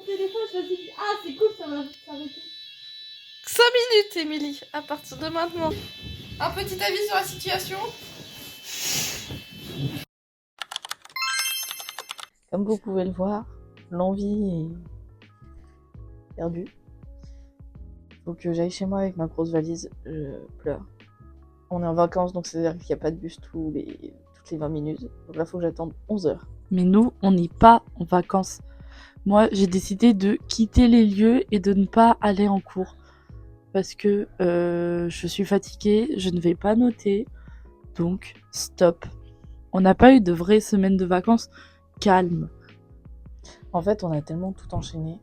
téléphone, je me suis dit, ah, c'est cool, ça va s'arrêter. 5 minutes, Émilie, à partir de maintenant. Un petit avis sur la situation. Comme vous pouvez le voir, l'envie est perdue. Faut que j'aille chez moi avec ma grosse valise, je pleure. On est en vacances, donc c'est-à-dire qu'il n'y a pas de bus toutes les 20 minutes. Donc là, faut que j'attende 11 heures. Mais nous, on n'est pas en vacances. Moi, j'ai décidé de quitter les lieux et de ne pas aller en cours. Parce que je suis fatiguée, je ne vais pas noter. Donc, stop. On n'a pas eu de vraie semaine de vacances calme. En fait, on a tellement tout enchaîné.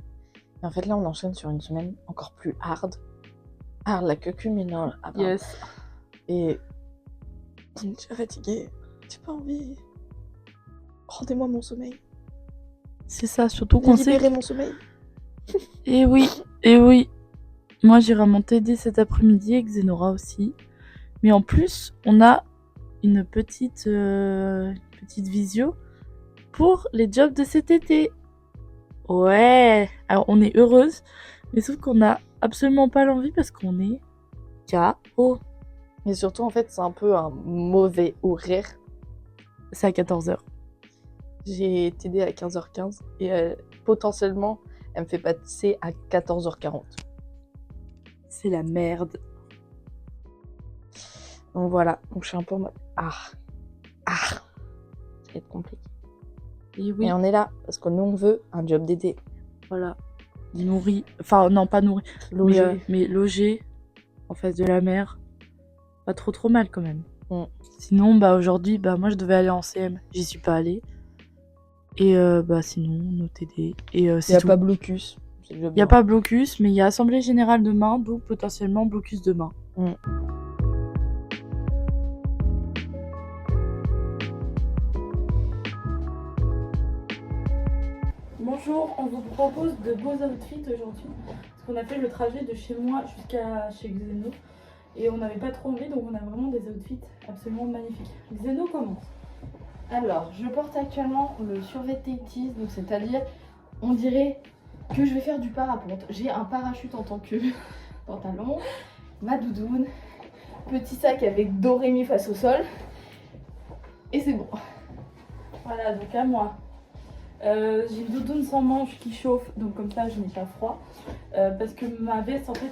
Et en fait, là, on enchaîne sur une semaine encore plus hard. Hard, la queue mais non. Yes. Et je suis fatiguée. J'ai pas envie. Rendez-moi mon sommeil. C'est ça, surtout qu'on sait... Libérez mon sommeil. Et oui, et oui. Moi, j'irai mon TD cet après-midi et Xenora aussi. Mais en plus, on a une petite visio pour les jobs de cet été. Ouais. Alors, on est heureuse, mais sauf qu'on a absolument pas l'envie parce qu'on est KO. Et surtout, en fait, c'est un peu un mauvais horaire. C'est à 14h. J'ai TD à 15h15 et potentiellement, elle me fait passer à 14h40. C'est la merde. Donc voilà, donc je suis un peu en mode ça va être compliqué. Et oui, Et on est là parce que nous on veut un job d'été. voilà. Nourri. Enfin, non, pas nourri. Loger. Mais loger en face de la mer. Pas trop mal quand même. Mm. Sinon, aujourd'hui, moi je devais aller en CM. J'y suis pas allée. Et sinon, nos TD. Et Il c'est n'y a tout. pas blocus. Il n'y a pas blocus, mais il y a assemblée générale demain, donc potentiellement blocus demain. Mm. Bonjour, on vous propose de beaux outfits aujourd'hui. Parce qu'on a fait le trajet de chez moi jusqu'à chez Xeno. Et on n'avait pas trop envie, donc on a vraiment des outfits absolument magnifiques. Xeno commence. Alors, je porte actuellement le survêt Tétis, donc c'est-à-dire, on dirait que je vais faire du parapente. J'ai un parachute en tant que pantalon, ma doudoune, petit sac avec Dorémy face au sol, et c'est bon. Voilà, donc à moi. J'ai une doudoune sans manches qui chauffe, donc comme ça je n'ai pas froid. Parce que ma veste, en fait,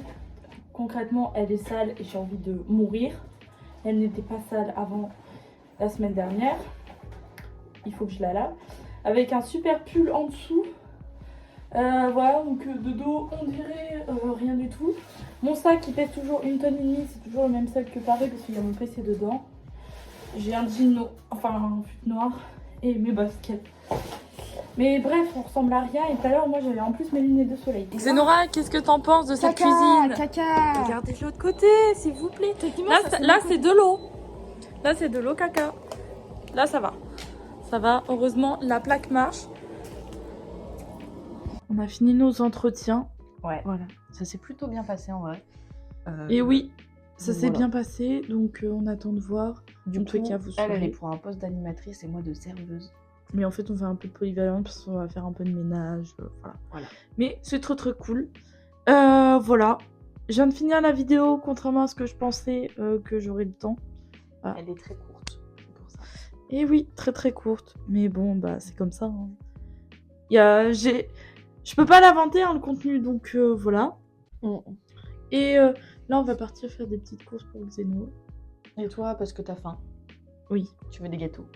concrètement, elle est sale et j'ai envie de mourir. Elle n'était pas sale avant la semaine dernière. Il faut que je la lave. Avec un super pull en dessous. Voilà, donc de dos, on dirait rien du tout. Mon sac qui pèse toujours 1,5 tonnes, c'est toujours le même sac que Paris parce qu'il y a mon PC dedans. J'ai un jean un fut noir et mes baskets. Mais bref, on ressemble à rien. Et tout à l'heure, moi j'avais en plus mes lunettes de soleil. Xenora, qu'est-ce que t'en penses de cette cuisine? Caca. Regardez de l'autre côté, s'il vous plaît. Là c'est de l'eau. Là, c'est de l'eau caca. Là, ça va. Ça va, heureusement, la plaque marche. On a fini nos entretiens. Ouais. Voilà. Ça s'est plutôt bien passé en vrai. Et oui, ça s'est voilà. bien passé, donc on attend de voir. Du En coup, tout cas, vous elle est saurez. pour un poste d'animatrice et moi de serveuse. Mais en fait, on fait un peu de polyvalence parce qu'on va faire un peu de ménage. Voilà. Mais c'est très cool. Voilà. Je viens de finir la vidéo, contrairement à ce que je pensais que j'aurais le temps. Ah. Elle est très courte, c'est pour ça. Et oui, très courte. Mais bon, c'est comme ça. Hein. Je peux pas l'inventer, le contenu, donc voilà. Mm. Et là, on va partir faire des petites courses pour Xeno. Et toi, parce que t'as faim? Oui. Tu veux des gâteaux?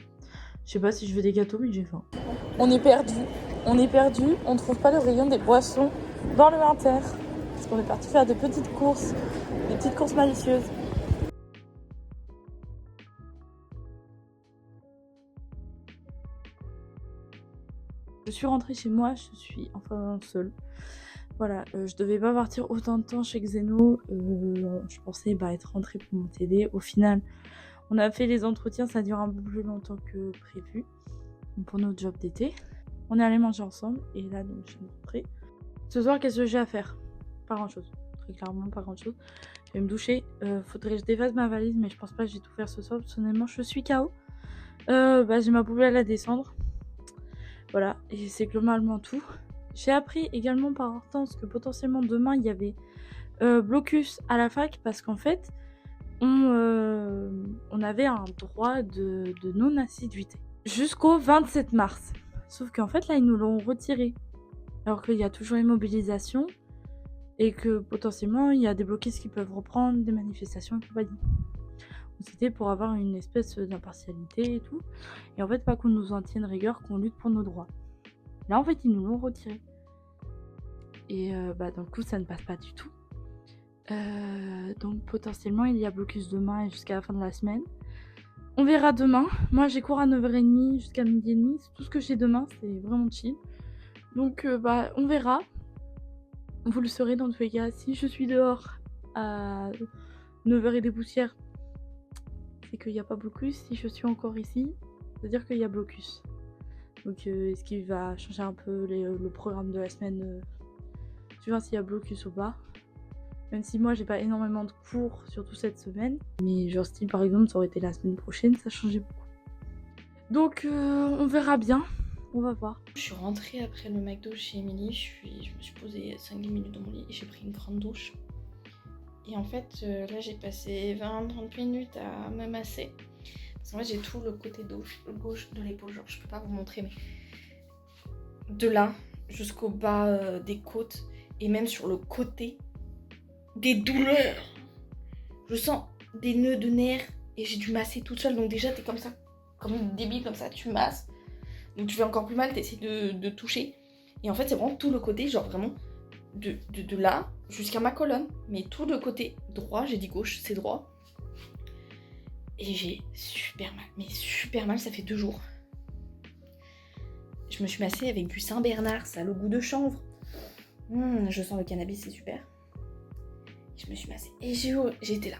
Je sais pas si je veux des gâteaux, mais j'ai faim. On est perdu. On ne trouve pas le rayon des boissons dans le Inter. Parce qu'on est parti faire des petites courses malicieuses. Je suis rentrée chez moi, je suis enfin seule. Voilà, je devais pas partir autant de temps chez Xeno. Je pensais être rentrée pour mon TD. Au final, on a fait les entretiens, ça dure un peu plus longtemps que prévu. Pour notre job d'été. On est allé manger ensemble et là, donc, je suis rentrée. Ce soir, qu'est-ce que j'ai à faire? Pas grand-chose. Très clairement, pas grand-chose. Je vais me doucher. Faudrait que je défasse ma valise, mais je pense pas que je vais tout faire ce soir. Personnellement, je suis KO. J'ai ma poubelle à descendre. Voilà, et c'est globalement tout. J'ai appris également par Hortense que potentiellement demain il y avait blocus à la fac parce qu'en fait on avait un droit de non-assiduité jusqu'au 27 mars. Sauf qu'en fait là ils nous l'ont retiré alors qu'il y a toujours une mobilisation et que potentiellement il y a des blocus qui peuvent reprendre, des manifestations et compagnie. C'était pour avoir une espèce d'impartialité et tout. Et en fait, pas qu'on nous en tienne rigueur, qu'on lutte pour nos droits. Là, en fait, ils nous l'ont retiré. Et dans le coup, ça ne passe pas du tout. Donc, potentiellement, il y a blocus demain et jusqu'à la fin de la semaine. On verra demain. Moi, j'ai cours à 9h30 jusqu'à 12h30. C'est tout ce que j'ai demain. C'est vraiment chill. Donc, on verra. Vous le saurez dans tous les cas. Si je suis dehors à 9h et des poussières, c'est qu'il n'y a pas blocus. Si je suis encore ici, c'est-à-dire qu'il y a blocus. Donc est-ce qu'il va changer un peu le programme de la semaine suivant s'il y a blocus ou pas. Même si moi j'ai pas énormément de cours, surtout cette semaine. Mais genre style par exemple ça aurait été la semaine prochaine, ça changeait beaucoup. Donc on verra bien, on va voir. Je suis rentrée après le McDo chez Emily, je me suis posée 5-10 minutes dans mon lit et j'ai pris une grande douche. Et en fait, là, j'ai passé 20-30 minutes à me masser. Parce qu'en fait, j'ai tout le côté gauche de l'épaule. Genre, je peux pas vous montrer, mais de là jusqu'au bas des côtes et même sur le côté, des douleurs. Je sens des nœuds de nerfs et j'ai dû masser toute seule. Donc déjà, t'es comme ça, comme une débile comme ça, tu masses. Donc tu fais encore plus mal, t'essaies de toucher. Et en fait, c'est vraiment tout le côté, genre vraiment de là jusqu'à ma colonne, mais tout le côté droit, j'ai dit gauche, c'est droit. Et j'ai super mal, mais super mal, ça fait 2 jours. Je me suis massée avec du Saint-Bernard, ça a le goût de chanvre. Je sens le cannabis, c'est super. Je me suis massée et j'étais là.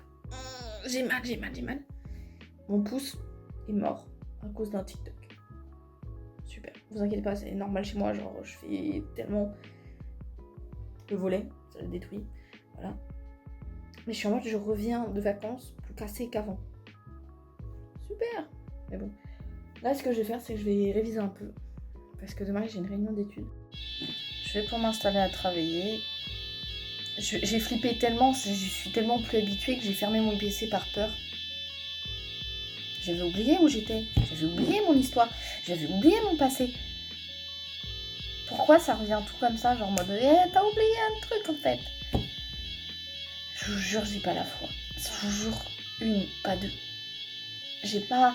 J'ai mal. Mon pouce est mort à cause d'un TikTok. Super, vous inquiétez pas, c'est normal chez moi, genre je fais tellement... Le volet, ça le détruit, voilà. Mais je suis en mode, je reviens de vacances plus cassée qu'avant. Super. Mais bon, là ce que je vais faire, c'est que je vais réviser un peu. Parce que demain j'ai une réunion d'études. Je vais pour m'installer à travailler. J'ai flippé tellement, je suis tellement plus habituée que j'ai fermé mon PC par peur. J'avais oublié où j'étais, j'avais oublié mon histoire, j'avais oublié mon passé. Pourquoi ça revient tout comme ça, genre en mode t'as oublié un truc en fait. Je vous jure, j'ai pas la foi. Je vous jure, 1, pas 2. J'ai pas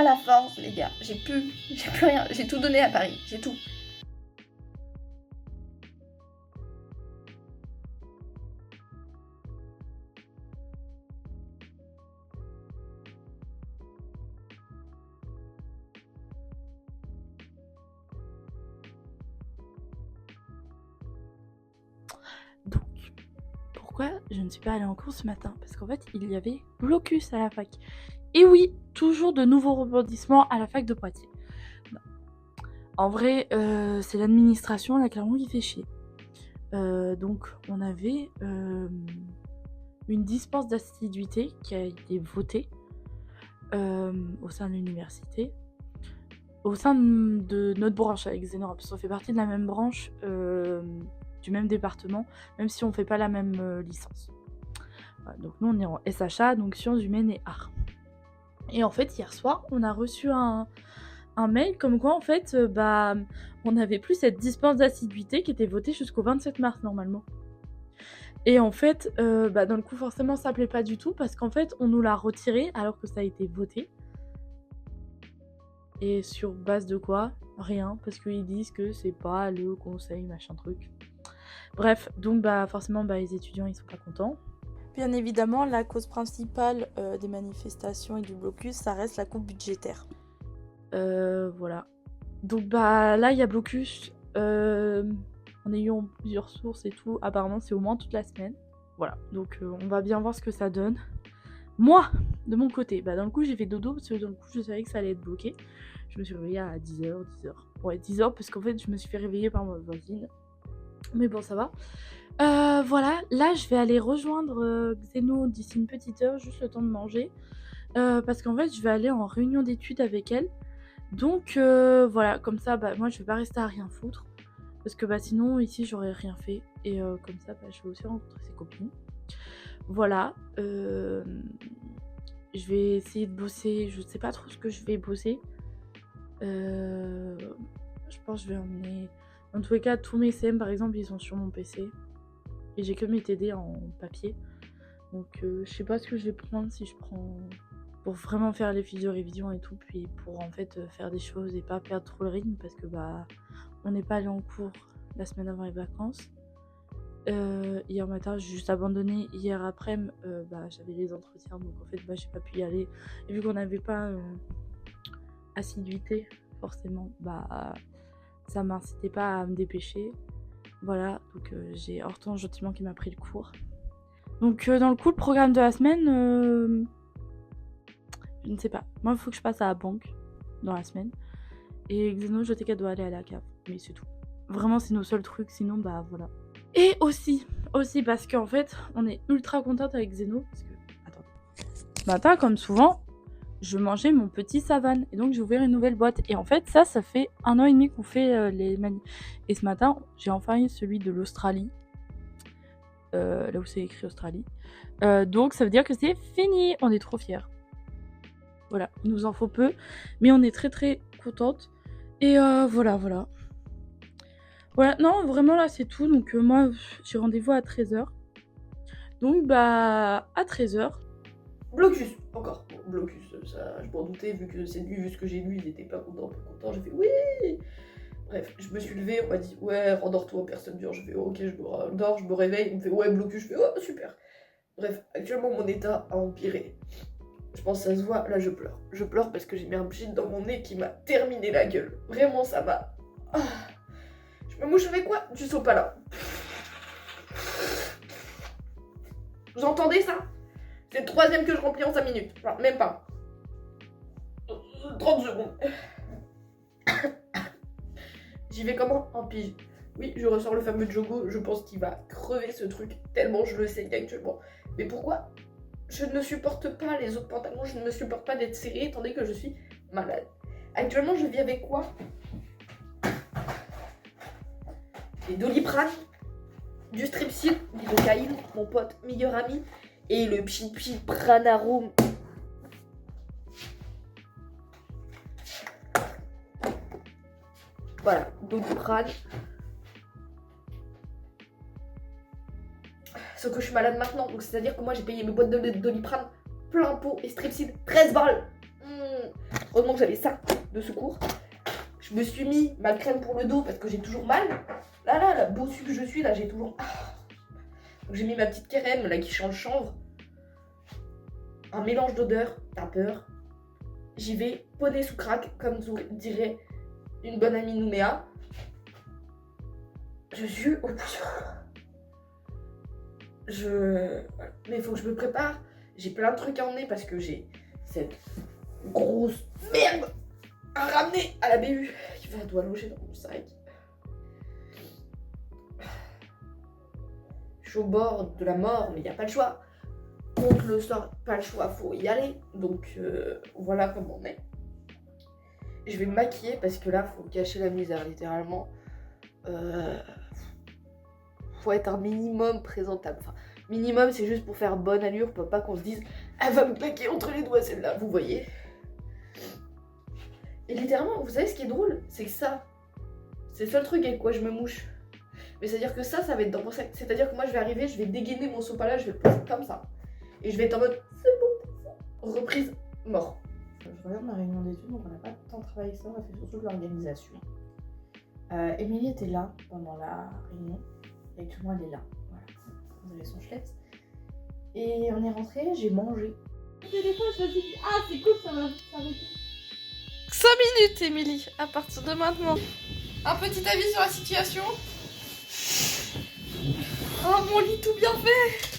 la force, les gars. J'ai plus rien. J'ai tout donné à Paris, j'ai tout. Donc, pourquoi je ne suis pas allée en cours ce matin? Parce qu'en fait, il y avait blocus à la fac. Et oui, toujours de nouveaux rebondissements à la fac de Poitiers. Non. En vrai, c'est l'administration, la Clermont qui fait chier. Donc, on avait une dispense d'assiduité qui a été votée au sein de l'université. Au sein de notre branche avec Xénora, parce qu'on fait partie de la même branche, du même département, même si on fait pas la même licence. Voilà, donc nous on est en SHA, donc sciences humaines et arts. Et en fait hier soir on a reçu un mail comme quoi en fait on n'avait plus cette dispense d'assiduité qui était votée jusqu'au 27 mars normalement. Et en fait dans le coup forcément ça plaît pas du tout parce qu'en fait on nous l'a retiré alors que ça a été voté. Et sur base de quoi? Rien, parce qu'ils disent que c'est pas le conseil, machin truc. Bref, donc forcément les étudiants ils sont pas contents. Bien évidemment, la cause principale des manifestations et du blocus, ça reste la coupe budgétaire. Voilà. Donc là il y a blocus en ayant plusieurs sources et tout. Apparemment c'est au moins toute la semaine. Voilà, donc on va bien voir ce que ça donne. Moi, de mon côté, dans le coup j'ai fait dodo parce que dans le coup je savais que ça allait être bloqué. Je me suis réveillée à 10h. Ouais, 10h parce qu'en fait je me suis fait réveiller par ma voisine. Mais bon, ça va. Voilà, là je vais aller rejoindre Xéno d'ici une petite heure, juste le temps de manger. Parce qu'en fait je vais aller en réunion d'études avec elle. Donc voilà, comme ça moi je vais pas rester à rien foutre. Parce que sinon, ici, j'aurais rien fait. Et comme ça, je vais aussi rencontrer ses copines. Voilà. Je vais essayer de bosser. Je sais pas trop ce que je vais bosser. Je pense que je vais emmener... Dans tous les cas, tous mes CM, par exemple, ils sont sur mon PC. Et j'ai que mes TD en papier. Donc, je sais pas ce que je vais prendre, si je prends... Pour vraiment faire les fiches de révision et tout. Puis pour, en fait, faire des choses et pas perdre trop le rythme. Parce que, on n'est pas allé en cours la semaine avant les vacances. Hier matin, j'ai juste abandonné. Hier après-midi, j'avais les entretiens. Donc, en fait, j'ai pas pu y aller. Et vu qu'on n'avait pas assiduité, forcément, ça m'incitait pas à me dépêcher. Voilà, donc j'ai Hortense gentiment qui m'a pris le cours. Donc dans le coup, le programme de la semaine, je ne sais pas. Moi, il faut que je passe à la banque dans la semaine. Et Xeno, je sais qu'elle doit aller à la cave, mais c'est tout. Vraiment, c'est nos seuls trucs, sinon, voilà. Et aussi parce qu'en fait, on est ultra contente avec Xeno. Parce que, attendez. Ce matin, comme souvent, je mangeais mon petit savane. Et donc, j'ai ouvert une nouvelle boîte. Et en fait, ça fait 1 an et demi qu'on fait les manies. Et ce matin, j'ai enfin eu celui de l'Australie. Là où c'est écrit Australie. Donc, ça veut dire que c'est fini. On est trop fiers. Voilà, il nous en faut peu. Mais on est très très contente. Et voilà. Voilà, non, vraiment là, c'est tout. Donc, moi, j'ai rendez-vous à 13h. Donc, à 13h. Blocus, encore. Bon, Blocus, ça, je m'en doutais, vu ce que j'ai lu, il était pas content, j'ai fait oui. Bref, je me suis levée, on m'a dit ouais, rendors-toi, personne dure. Je fais ok, je me rendors, je me réveille, on me fait ouais, Blocus, je fais oh, super. Bref, actuellement, mon état a empiré. Je pense que ça se voit, là, je pleure. Je pleure parce que j'ai mis un pchit dans mon nez qui m'a terminé la gueule. Vraiment, ça m'a... Je me mouche avec quoi? Du sopalin. Vous entendez ça? C'est le 3e que je remplis en 5 minutes. Enfin, même pas. 30 secondes. J'y vais comment? En pige. Oui, je ressors le fameux Jogo. Je pense qu'il va crever ce truc. Tellement je le saigne actuellement. Mais pourquoi? Je ne supporte pas les autres pantalons. Je ne supporte pas d'être serrée étant donné que je suis malade. Actuellement, je vis avec quoi? Des Doliprane, du Strepsil, du Lidocaïne, mon pote meilleur ami, et le Pchi Pranarum. Voilà, Doliprane. Sauf que je suis malade maintenant, donc c'est-à-dire que moi j'ai payé mes boîtes de Doliprane plein pot et Strepsil 13 balles. Heureusement que j'avais ça de secours. Je me suis mis ma crème pour le dos parce que j'ai toujours mal. Là, la bossue que je suis, là, j'ai toujours... Donc j'ai mis ma petite crème, là, qui change chanvre. Un mélange d'odeurs, t'as peur. J'y vais, poney sous crack, comme dirait une bonne amie Nouméa. Je suis au bout. Mais il faut que je me prépare. J'ai plein de trucs à emmener parce que j'ai cette grosse merde à ramener à la BU qui doit loger dans mon sac. Je suis au bord de la mort, mais il n'y a pas le choix. Contre le sort, pas le choix, faut y aller. Donc voilà comment on est. Je vais me maquiller parce que là, faut cacher la misère, littéralement. Faut être un minimum présentable. Enfin, minimum, c'est juste pour faire bonne allure, pour pas qu'on se dise elle va me claquer entre les doigts celle-là, vous voyez. Et littéralement, vous savez ce qui est drôle, c'est que ça, c'est le seul truc avec quoi je me mouche. Mais c'est-à-dire que ça va être dans mon sac. C'est-à-dire que moi, je vais arriver, je vais dégainer mon sopalin, je vais le poser comme ça. Et je vais être en mode, c'est bon, reprise, mort. Je regarde ma réunion d'études, donc on n'a pas tant travaillé que ça, on a fait surtout de l'organisation. Émilie était là pendant la réunion, et tout le monde est là. Voilà, vous avez son schlitz. Et on est rentré, j'ai mangé. Et des fois, je me dis, ah, c'est cool, ça va. 5 minutes, Émilie, à partir de maintenant. Un petit avis sur la situation. Oh, mon lit tout bien fait.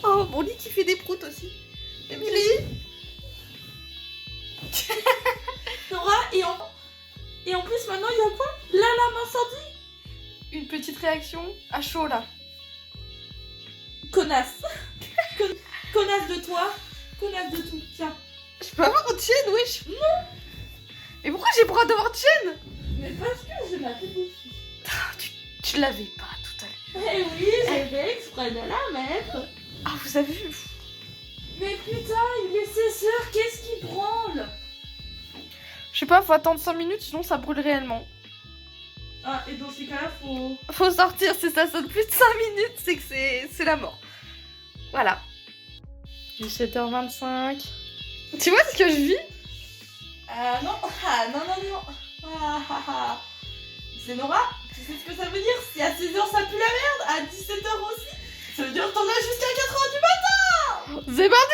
Oh, mon lit qui fait des proutes aussi. Émilie. Nora, et en plus maintenant il y a quoi? La lame incendie. Une petite réaction à chaud là. Connasse. Connasse de toi. Connasse de tout. Tiens. Je peux avoir autre chaîne, wesh. Mais pourquoi j'ai pas devoir de chaîne? Mais parce que je l'avais dessus. Tu l'avais pas tout à l'heure. Eh oui, j'ai fait exprès de la mettre. Ah, vous avez vu? Mais putain, il est 16h, qu'est-ce qui branle? Je sais pas, faut attendre 5 minutes sinon ça brûle réellement. Ah, et dans ces cas-là, faut... Faut sortir, si ça sonne plus de 5 minutes, c'est que c'est la mort. Voilà. 17h25. Tu vois ce que je vis? Ah non, ah. C'est Nora, tu sais ce que ça veut dire? Si à 16h ça pue la merde, à 17h aussi, ça veut dire que t'en as jusqu'à 4h du matin. C'est parti!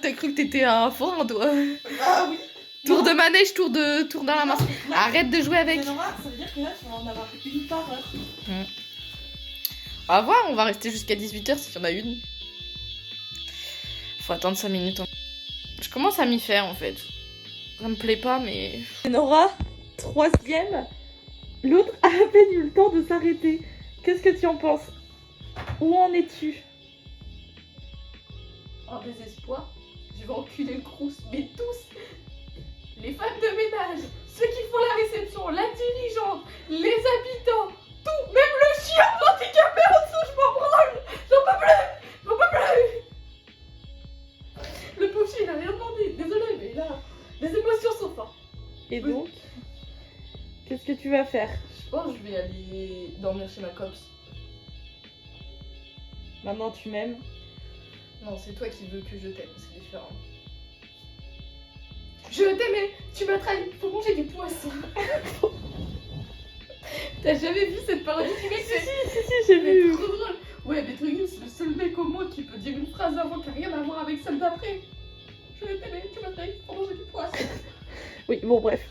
T'as cru que t'étais un forain, toi. Ah oui. Tour de manège, tour dans la main. Là, Arrête de jouer avec. c'est Nora, ça veut dire que là tu vas en avoir une par heure. On va voir, on va rester jusqu'à 18h s'il y en a une. Faut attendre 5 minutes. Je commence à m'y faire en fait. Ça me plaît pas, mais. Nora, 3ème. L'autre a à peine eu le temps de s'arrêter. Qu'est-ce que tu en penses? Où en es-tu? En désespoir, je vais enculer le crous, mais tous. Les femmes de ménage, ceux qui font la réception, la dirigeante, les habitants, tout, même le chien handicapé en dessous, je m'en branle. J'en peux plus. Le pauvre chien, il a rien demandé. Désolé, mais là, les émotions sont fortes. Et donc, qu'est-ce que tu vas faire? Je pense que je vais aller dormir chez ma copse. Maintenant tu m'aimes. Non, c'est toi qui veux que je t'aime, c'est différent. Je t'aimais, tu m'as trahi, faut manger du poisson. T'as jamais vu cette parodie du mec? Si, j'ai C'est vu. trop drôle. Ouais, mais Trugus, c'est le seul mec au monde qui peut dire une phrase avant qui a rien à voir avec celle d'après. Je t'aimais, tu m'as trahi, faut manger du poisson. Oui, bon bref.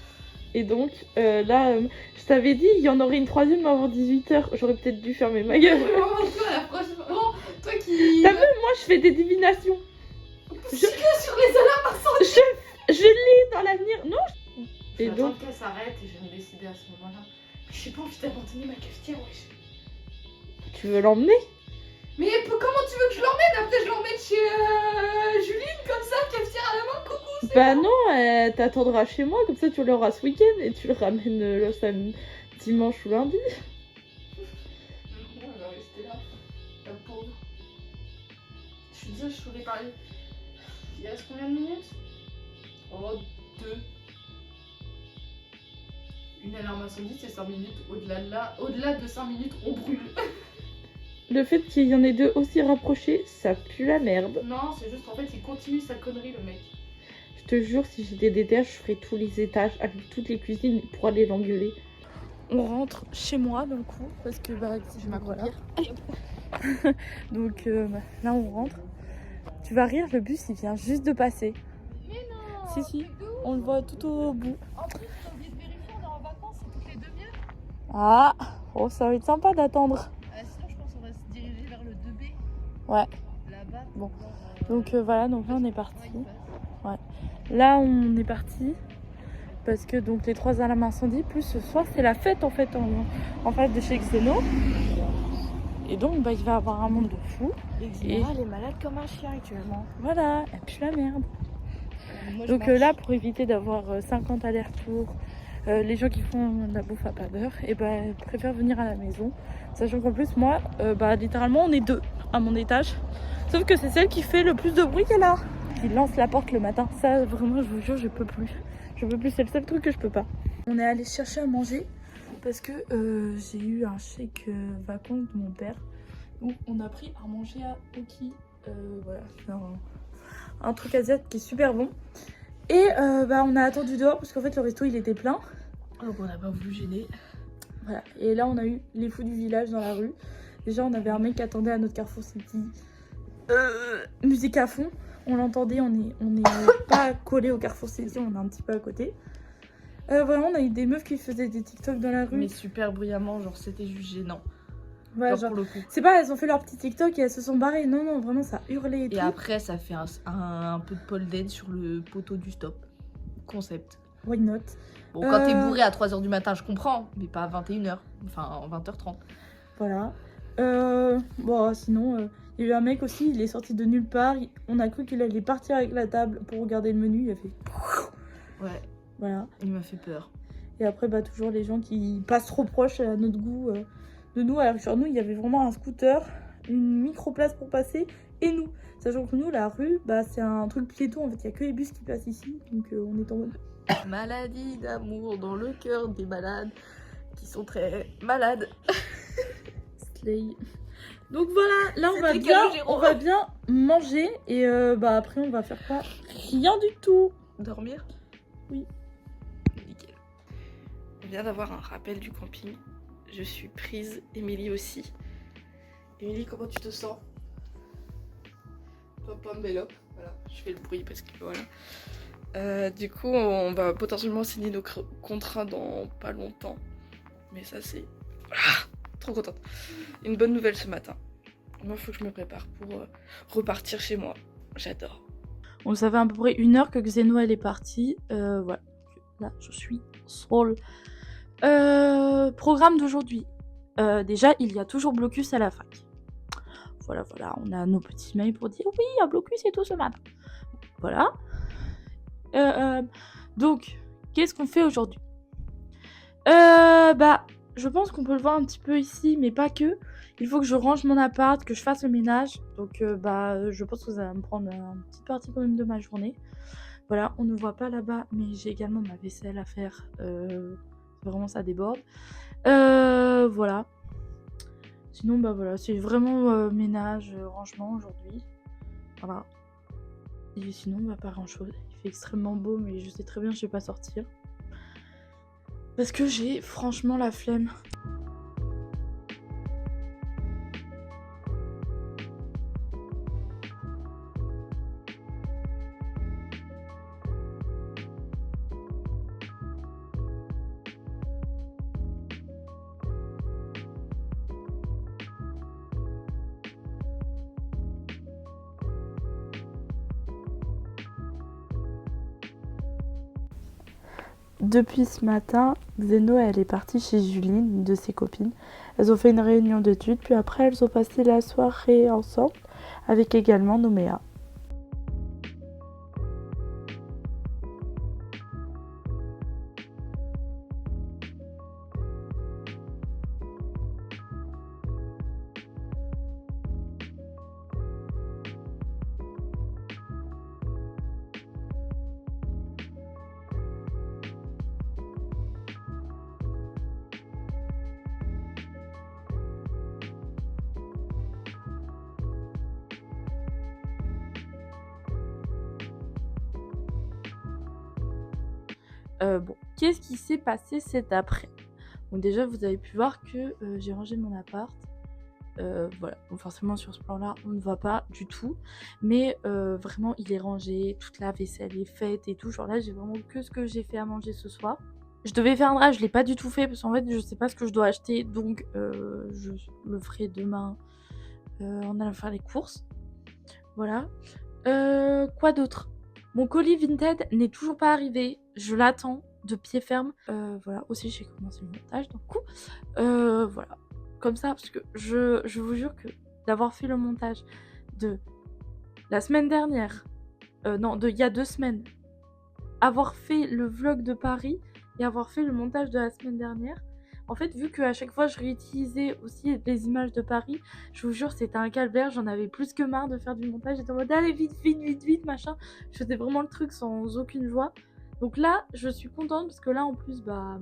Et donc, là, je t'avais dit, il y en aurait une 3ème avant 18h. J'aurais peut-être dû fermer ma gueule. Vraiment, toi, la prochaine fois, toi qui. T'as vu, moi je fais des divinations. Je suis que sur les alarmes incendies. Je lis dans l'avenir. Non. Et J'attends donc, qu'elle s'arrête et je vais me décider à ce moment-là. J'ai pas envie d'abandonner ma cafetière, wesh. tu veux l'emmener? Mais comment tu veux que je l'emmène? Après, je l'emmène chez Juline, comme ça, cafetière à la main, coucou. Bah non, t'attendras chez moi, comme ça tu l'auras ce week-end et tu le ramènes le dimanche ou lundi. Non, elle va rester là. La pauvre. Je suis déjà, je voulais parler. Il reste combien de minutes? Oh, 2. Une alarme incendie, c'est 5 minutes. Au-delà de 5 minutes, on brûle. Le fait qu'il y en ait 2 aussi rapprochés, ça pue la merde. Non, c'est juste qu'en fait, il continue sa connerie, le mec. Je te jure, si j'étais déter, je ferais tous les étages avec toutes les cuisines pour aller l'engueuler. On rentre chez moi d'un coup parce que bah Je m'accroupir. Donc là on rentre. Tu vas rire, le bus il vient juste de passer. Mais non. Si, on le voit tout au bout. En plus, t'as oublié de vérifier, on est en vacances, c'est toutes les demi-heures. Ah, oh ça va être sympa d'attendre. Sinon, je pense qu'on va se diriger vers le 2B. Ouais. Là-bas. Bon. Donc voilà, donc là on est parti. Là on est parti parce que donc les 3 alarmes incendie plus ce soir c'est la fête en fait en face de chez Xeno. Et donc bah il va y avoir un monde de fou. Et Xena, elle est malade comme un chien actuellement. Voilà, elle pue la merde. Moi, Donc là pour éviter d'avoir 50 allers-retours, les gens qui font de la bouffe à pas d'heure, et bah préfèrent venir à la maison. Sachant qu'en plus moi, bah littéralement on est 2 à mon étage. Sauf que c'est celle qui fait le plus de bruit qu'elle a. Qui lance la porte le matin. Ça vraiment je vous jure je peux plus. Je peux plus, c'est le seul truc que je peux pas. On est allé chercher à manger parce que j'ai eu un chèque vacances de mon père. Donc on a pris à manger à Oki. Voilà, c'est un truc asiatique qui est super bon. Et bah on a attendu dehors parce qu'en fait le resto il était plein. Donc on n'a pas voulu gêner. Voilà. Et là on a eu les fous du village dans la rue. Déjà on avait un mec qui attendait à notre Carrefour City. Musique à fond. On l'entendait, on est pas collé au Carrefour City, on est un petit peu à côté. Vraiment, on a eu des meufs qui faisaient des TikTok dans la rue. Mais super bruyamment, genre c'était juste gênant. Voilà, genre pour le coup. c'est pas, elles ont fait leur petit TikTok et elles se sont barrées. Non, non, vraiment, ça hurlait et tout. Et après, ça fait un peu de pole dance sur le poteau du stop. Concept. Why not? Bon, quand t'es bourré à 3h du matin, je comprends, mais pas à 21h. Enfin, 20h30. Voilà. Bon, sinon, il y a eu un mec aussi, il est sorti de nulle part. On a cru qu'il allait partir avec la table pour regarder le menu. Il a fait. Ouais, Voilà. il m'a fait peur. Et après, bah, toujours les gens qui passent trop proche à notre goût de nous. Alors sur nous, il y avait vraiment un scooter, une micro-place pour passer, et nous. Sachant que nous, la rue, bah, c'est un truc piéton. En fait, il n'y a que les bus qui passent ici. Donc on est en mode... Maladie d'amour dans le cœur des malades qui sont très malades. Slay. Donc voilà, là C'était Calogero. on va bien manger. Et bah, après, on va faire quoi? Rien du tout. Dormir? Oui. Nickel. On vient d'avoir un rappel du camping. Je suis prise, Émilie aussi. Émilie, comment tu te sens? Pom Bellop. Voilà, je fais le bruit parce que voilà. Du coup, on va potentiellement signer nos contrats dans pas longtemps. Mais ça, c'est... trop contente. Une bonne nouvelle ce matin. Moi, il faut que je me prépare pour repartir chez moi. J'adore. On savait à peu près 1 heure que Xeno elle est partie. Voilà. Là, je suis seule. Programme d'aujourd'hui. Déjà, il y a toujours blocus à la fac. Voilà, on a nos petits mails pour dire oui, il y a blocus et tout ce matin. Voilà. Donc, qu'est-ce qu'on fait aujourd'hui? Bah, je pense qu'on peut le voir un petit peu ici, mais pas que. Il faut que je range mon appart, que je fasse le ménage. Donc, bah, je pense que ça va me prendre une petite partie quand même de ma journée. Voilà, on ne voit pas là-bas, mais j'ai également ma vaisselle à faire. Vraiment, ça déborde. Voilà. Sinon, bah voilà, c'est vraiment ménage, rangement aujourd'hui. Voilà. Et sinon, bah pas grand-chose. Il fait extrêmement beau, mais je sais très bien que je vais pas sortir. Parce que j'ai franchement la flemme. Depuis ce matin, Xeno elle est partie chez Julie, une de ses copines. Elles ont fait une réunion d'études, puis après elles ont passé la soirée ensemble avec également Nouméa. Bon, qu'est-ce qui s'est passé cet après? Donc déjà, vous avez pu voir que j'ai rangé mon appart. Voilà, donc forcément sur ce plan-là, on ne voit pas du tout. Mais vraiment, il est rangé, toute la vaisselle est faite et tout. Genre là, j'ai vraiment que ce que j'ai fait à manger ce soir. Je devais faire un drap, je l'ai pas du tout fait parce qu'en fait, je sais pas ce que je dois acheter. Donc, je le ferai demain en allant faire les courses. Voilà. Quoi d'autre? Mon colis Vinted n'est toujours pas arrivé. Je l'attends de pied ferme. Voilà. Aussi, j'ai commencé le montage. Donc, coup. Voilà. Comme ça, parce que je vous jure que d'avoir fait le montage de la semaine dernière, non, il y a 2 semaines, avoir fait le vlog de Paris et avoir fait le montage de la semaine dernière, en fait, vu qu'à chaque fois je réutilisais aussi les images de Paris, je vous jure, c'était un calvaire. J'en avais plus que marre de faire du montage. J'étais en mode allez, vite, machin. Je faisais vraiment le truc sans aucune joie. Donc là, je suis contente parce que là, en plus, bah,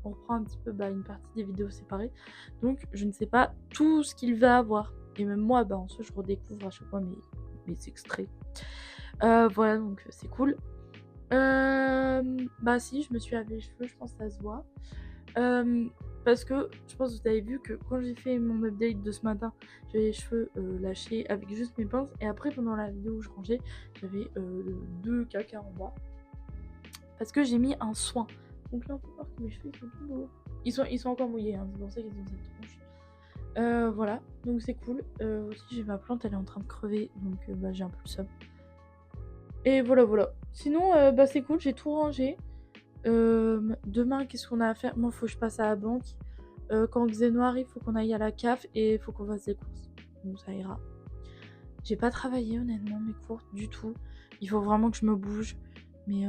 on reprend un petit peu une partie des vidéos séparées. Donc, je ne sais pas tout ce qu'il va avoir. Et même moi, bah, en soi, je redécouvre à chaque fois mes extraits. Voilà, donc c'est cool. Bah si, je me suis lavé les cheveux, je pense que ça se voit. Parce que je pense que vous avez vu que quand j'ai fait mon update de ce matin, j'avais les cheveux lâchés avec juste mes pinces. Et après, pendant la vidéo où je rangeais, j'avais 2 caca en bas. Parce que j'ai mis un soin. Donc là, on peut voir que mes cheveux ils sont tout beaux. Ils sont encore mouillés, hein, c'est pour ça qu'ils ont cette tronche. Voilà, donc c'est cool. Aussi, j'ai ma plante, elle est en train de crever. Donc bah, j'ai un peu le seum. Et voilà. Sinon, bah, c'est cool, j'ai tout rangé. Demain, qu'est-ce qu'on a à faire? Moi, faut que je passe à la banque. Quand Xeno arrive, faut qu'on aille à la CAF et faut qu'on fasse des courses. Donc ça ira. J'ai pas travaillé honnêtement mes courses du tout. Il faut vraiment que je me bouge. Mais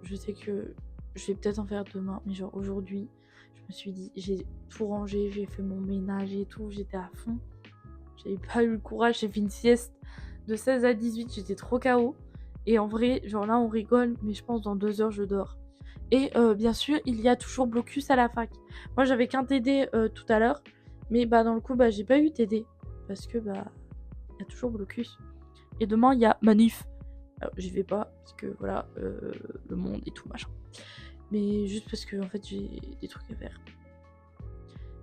je sais que je vais peut-être en faire demain. Mais genre aujourd'hui, je me suis dit, j'ai tout rangé, j'ai fait mon ménage et tout, j'étais à fond. J'avais pas eu le courage, j'ai fait une sieste de 16 à 18, j'étais trop KO. Et en vrai, genre là on rigole, mais je pense dans 2 heures je dors. Et bien sûr, il y a toujours blocus à la fac. Moi j'avais qu'un TD tout à l'heure, mais bah dans le coup j'ai pas eu TD. Parce que il y a toujours blocus. Et demain il y a manif. Alors, j'y vais pas, parce que voilà, le monde et tout machin. Mais juste parce que en fait j'ai des trucs à faire.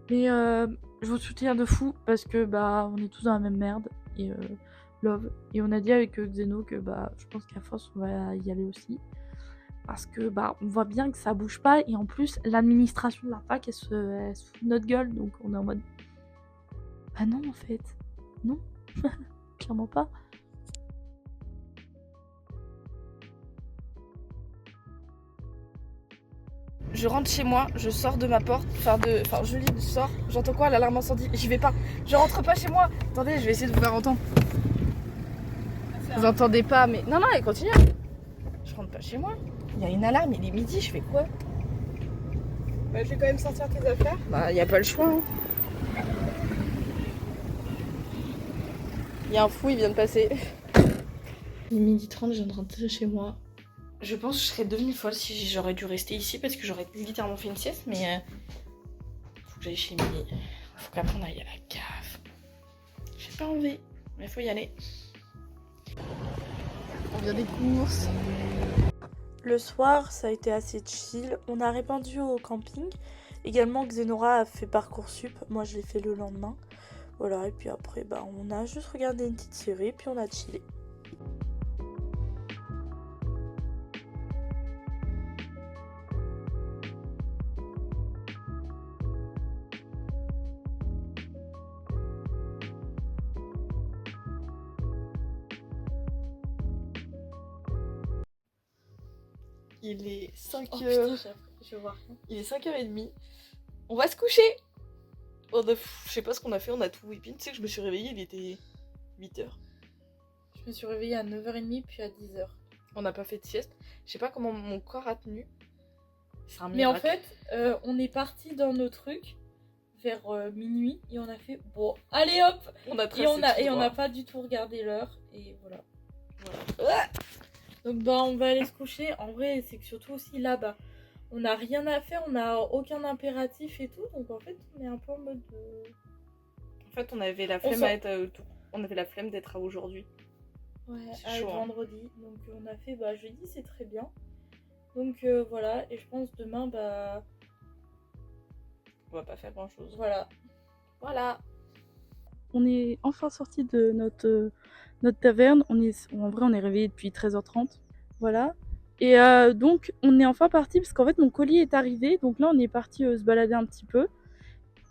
Mais je vous soutiens de fou parce que on est tous dans la même merde et love. Et on a dit avec Xeno que je pense qu'à force on va y aller aussi. Parce que on voit bien que ça bouge pas et en plus l'administration de la fac elle se fout de notre gueule, donc on est en mode non en fait. Non. Clairement pas. Je rentre chez moi, je sors de ma porte, Julie sort, j'entends quoi, l'alarme incendie, j'y vais pas, je rentre pas chez moi. Attendez, je vais essayer de vous faire entendre. Vous entendez pas, mais non, elle continue. Je rentre pas chez moi, il y a une alarme, il est midi, je fais quoi? Je vais quand même sortir tes affaires. Y a pas le choix. Il y a un fou, il vient de passer. Il est midi 30, je viens de rentrer chez moi. Je pense que je serais devenue folle si j'aurais dû rester ici parce que j'aurais littéralement fait une sieste, mais faut que j'aille chez Emily. Faut qu'après on aille à la cave. J'ai pas envie, mais faut y aller. On vient des courses. Le soir, ça a été assez chill. On a répandu au camping. Également, Xenora a fait Parcoursup. Moi, je l'ai fait le lendemain. Voilà, et puis après, on a juste regardé une petite série, puis on a chillé. Il est 5h. Oh putain, je vois rien. Il est 5h30. On va se coucher. Je sais pas ce qu'on a fait, on a tout whippé. Tu sais que je me suis réveillée, il était 8h. Je me suis réveillée à 9h30 puis à 10h. On n'a pas fait de sieste. Je sais pas comment mon corps a tenu. C'est un miracle. Mais en fait, on est parti dans nos trucs vers minuit et on a fait bon, allez hop. On a Et on n'a pas du tout regardé l'heure et voilà. Donc on va aller se coucher. En vrai, c'est que surtout aussi là-bas, on n'a rien à faire, on n'a aucun impératif et tout. Donc en fait, on est un peu en mode. En fait, on avait la flemme d'être à aujourd'hui. Ouais, C'est à chaud, hein. vendredi. Donc on a fait jeudi, c'est très bien. Donc voilà, et je pense demain On va pas faire grand chose. voilà. On est enfin sorti de notre taverne. En vrai, on est réveillé depuis 13h30. Voilà. Et donc, on est enfin parti parce qu'en fait, mon colis est arrivé. Donc là, on est parti se balader un petit peu.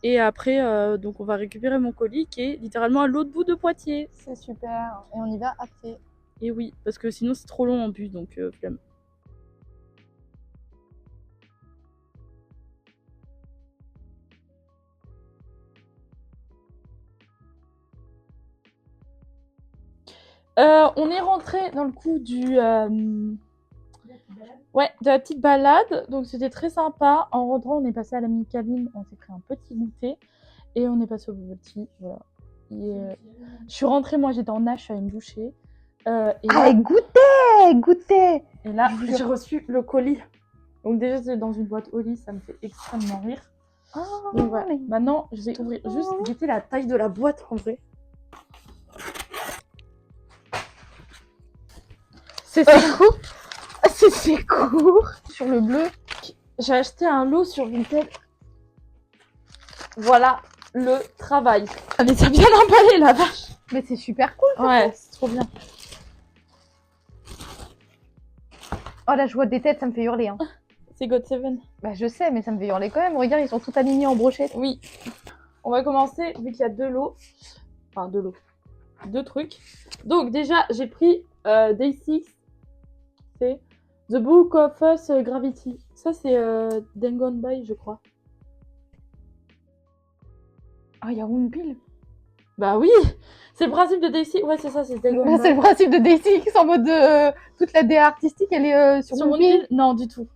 Et après, donc on va récupérer mon colis qui est littéralement à l'autre bout de Poitiers. C'est super. Et on y va à pied. Et oui, parce que sinon, c'est trop long en bus. Donc, flemme. On est rentré dans le coup de la petite balade, donc c'était très sympa. En rentrant, on est passé à la Micaline, on s'est pris un petit goûter et on est passé au bubble tea. Voilà. Je suis rentrée, moi j'étais en nage, je suis allée me doucher. Goûtez. Et là, j'ai reçu le colis. Donc déjà, c'est dans une boîte Oli, ça me fait extrêmement rire. Donc voilà. Maintenant, je vais ouvrir juste guetter la taille de la boîte en vrai. C'est court. C'est court. Sur le bleu, j'ai acheté un lot sur Vinted. Voilà le travail. Ah mais c'est bien emballé la vache. Mais c'est super cool. Ouais, c'est trop bien. Oh là, je vois des têtes, ça me fait hurler. Hein. C'est God7. Bah je sais, mais ça me fait hurler quand même. Regarde, ils sont tous alignés en brochette. Oui. On va commencer vu qu'il y a 2 lots. Enfin 2 lots. 2 trucs. Donc déjà, j'ai pris Day 6. C'est The Book of Us Gravity. Ça, c'est Danganronpa, je crois. Ah, il y a Woonpil. Bah oui, c'est le principe de Daisy. Ouais, c'est ça, c'est Dagon Là, c'est le principe de DayZ en mode toute la DA artistique, elle est sur Sur Moonpig. Moonpig. Non, du tout.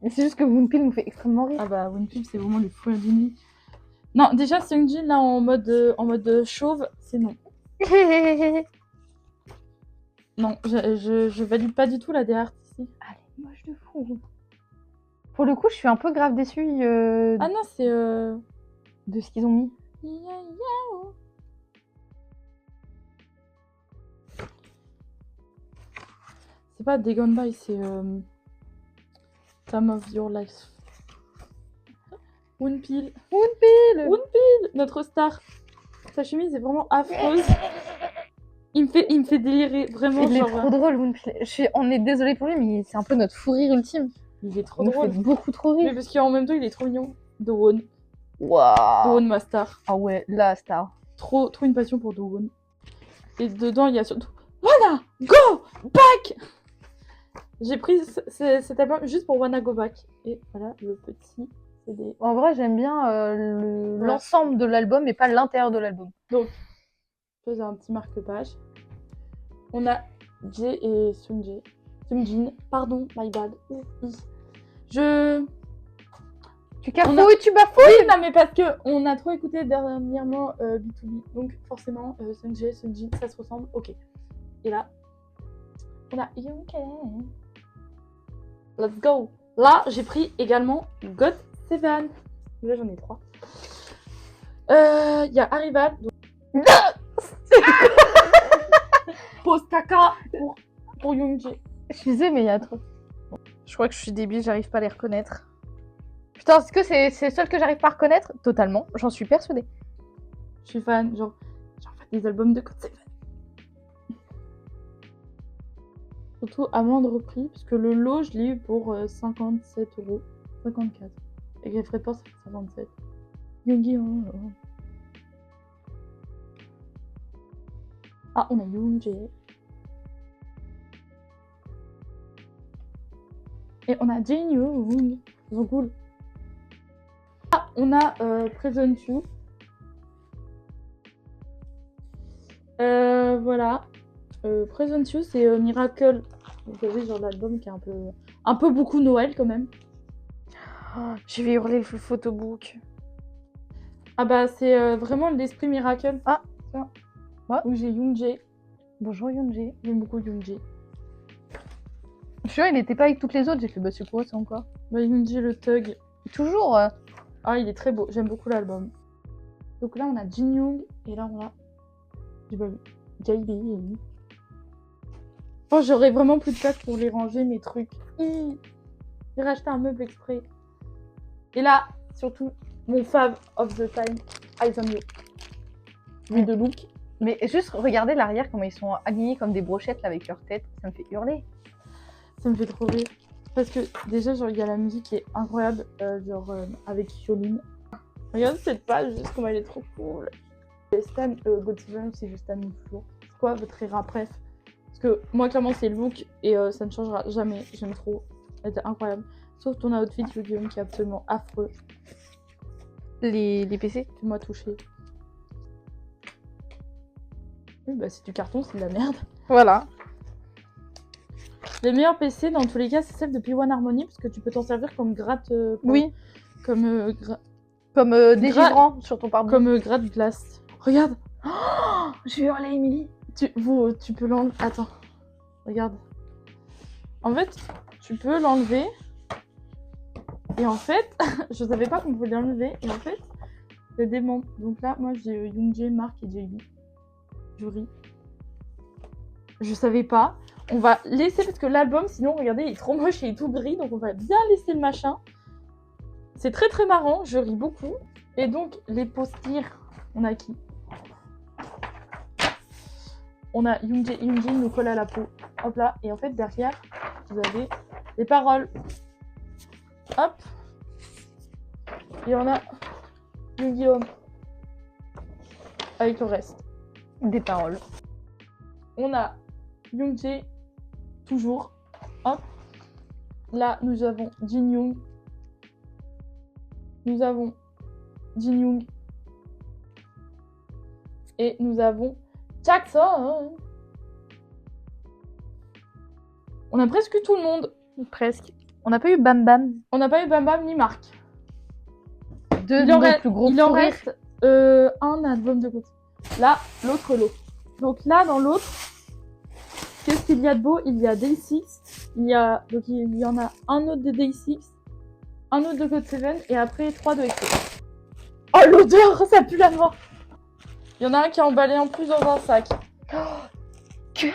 Mais c'est juste que Moonpig nous fait extrêmement rire. Ah bah, Moonpig, c'est vraiment le fruit d'une nuit. Non, déjà, Seungjin, là, en mode chauve, c'est non. Non, je valide pas du tout la DA artistique. Allez, moche de fou. Pour le coup, je suis un peu grave déçue Ah non, c'est... de ce qu'ils ont mis. C'est pas Dagon By, c'est Time of Your Life. Moonpig, notre star. Sa chemise est vraiment affreuse. Il me fait délirer, vraiment. Il est genre, trop drôle, Moonpig. On est désolé pour lui, mais c'est un peu notre fou rire ultime. il est trop Il nous drôle. fait beaucoup trop Mais rire. parce qu'en même temps, il est trop mignon. Dowon. Waouh. Dowon, ma star. Ah ouais, la star. Trop une passion pour Dowon. Et dedans, il y a surtout Wanna Go Back. J'ai pris cet album juste pour Wanna Go Back. Et voilà, le petit CD. En vrai, j'aime bien l'ensemble de l'album, mais pas l'intérieur de l'album. Donc, je faisais un petit marque-page. On a Jay et Seungjin. Pardon, my bad. Tu cafouilles, tu bafouilles. Oui, non, mais parce que on a trop écouté dernièrement B2B. Donc, forcément, Seungjin, ça se ressemble. Ok. Et là, on a You Can. Let's go. Là, j'ai pris également God Seven. Là, j'en ai 3. Il y a Arrival. Postaka pour Youngjae. Je suis désolée, mais il y a trop. Je crois que je suis débile, j'arrive pas à les reconnaître. Putain, est-ce que c'est le seul que j'arrive pas à reconnaître? Totalement, j'en suis persuadée. Je suis fan, genre fait des albums de God Seven. Surtout à moindre prix, parce que le lot, je l'ai eu pour 57€. 54. Et les frais de port, ça fait 57. Yoongi, oh. Ah, on a Yoonjae. Et on a Jin Young. Ils sont cool. Ah, on a Present You. Voilà. Present You, c'est Miracle. Donc oui, genre l'album qui est un peu beaucoup Noël quand même. Oh, je vais hurler le photobook. Ah bah c'est vraiment l'esprit Miracle. Ah, tiens. Ouais. Où j'ai Yoonjae. Bonjour Yoonjae. J'aime beaucoup Yoonjae. Je suis sûre, il était pas avec toutes les autres. J'ai fait, bah c'est quoi ça encore? Bah Yoonjae le thug. Toujours. Ah, il est très beau. J'aime beaucoup l'album. Donc là, on a Jin Young. Et là, on a... J'ai pas vu. JB. Oh, j'aurais vraiment plus de place pour les ranger, mes trucs. J'ai racheté un meuble exprès. Et là, surtout, mon fave of the time, Eyes on You. Lui de look. Mais juste regardez l'arrière, comment ils sont alignés comme des brochettes là, avec leur tête. Ça me fait hurler. Ça me fait trop rire. Parce que déjà, genre, il y a la musique qui est incroyable, avec Hyolyn. Regarde cette page, juste comme elle est trop cool. Et Stan, God Seven, c'est juste Stan toujours. C'est quoi votre era préf? Parce que moi, clairement, c'est le look et ça ne changera jamais. J'aime trop. Elle était incroyable. Sauf ton outfit, Yu-Gi-Oh, qui est absolument affreux. Les PC. Tu m'as touché. Oui, bah, c'est du carton, c'est de la merde. Voilà. Les meilleurs PC, dans tous les cas, c'est celles depuis One Harmony, parce que tu peux t'en servir comme gratte. Oui. Comme dégivrant sur ton pare-brise. comme gratte glace. Regarde. Oh, je vais hurler, Émilie. Tu peux l'enlever. Attends. Regarde. En fait, tu peux l'enlever. Et en fait, je savais pas qu'on pouvait l'enlever. Et en fait, c'est des membres. Donc là, moi, j'ai Yoonjae, Mark et JB. Je ris. Je savais pas. On va laisser, parce que l'album, sinon, regardez, il est trop moche et il est tout gris. Donc on va bien laisser le machin. C'est très très marrant. Je ris beaucoup. Et donc, les posters, on a qui? On a Yoonjae nous colle à la peau. Hop là. Et en fait, derrière, vous avez les paroles. Hop. Et on a Yu-Gi-Oh! Avec le reste. Des paroles. On a Yoonjae, toujours. Hop. Là, nous avons Jin Young. Nous avons Jin Young. Et nous avons Jackson. On a presque tout le monde. Presque. On n'a pas eu Bam Bam. On n'a pas eu Bam Bam ni Marc. Deux Il de en, nos reste, plus gros il en fous rires. reste un album de côté. Là, l'autre lot. Donc là, dans l'autre, qu'est-ce qu'il y a de beau? Il y a Day6. Il y en a un autre de Day6, un autre de Code 7 et après 3 de EXO. Oh, l'odeur, ça pue la mort. Il y en a un qui a emballé en plus dans un sac. Girls.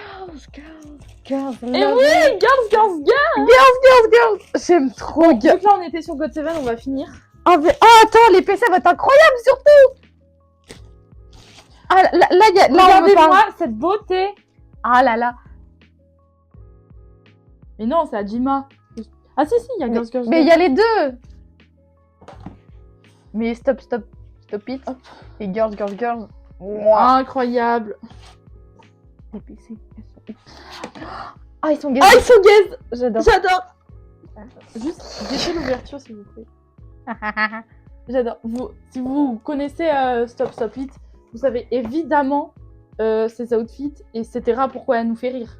Et oui, girls. Girls. J'aime trop Donc là, on était sur God 7, on va finir. Oh, attends, les PC vont être incroyables surtout. Ah, là, on me parle. Regardez-moi cette beauté. Ah là là. Mais non, c'est Hajima. Ah si, il y a Girls. Mais il y a les deux. Mais stop it. Hop. Et girls. Moi. Incroyable. Les PC. Ah, ils sont gays. Ah, ils sont gays. J'adore. Juste, laissez l'ouverture s'il vous plaît. J'adore. Si vous connaissez Stop It, vous savez évidemment ses outfits, etc. pourquoi elle nous fait rire.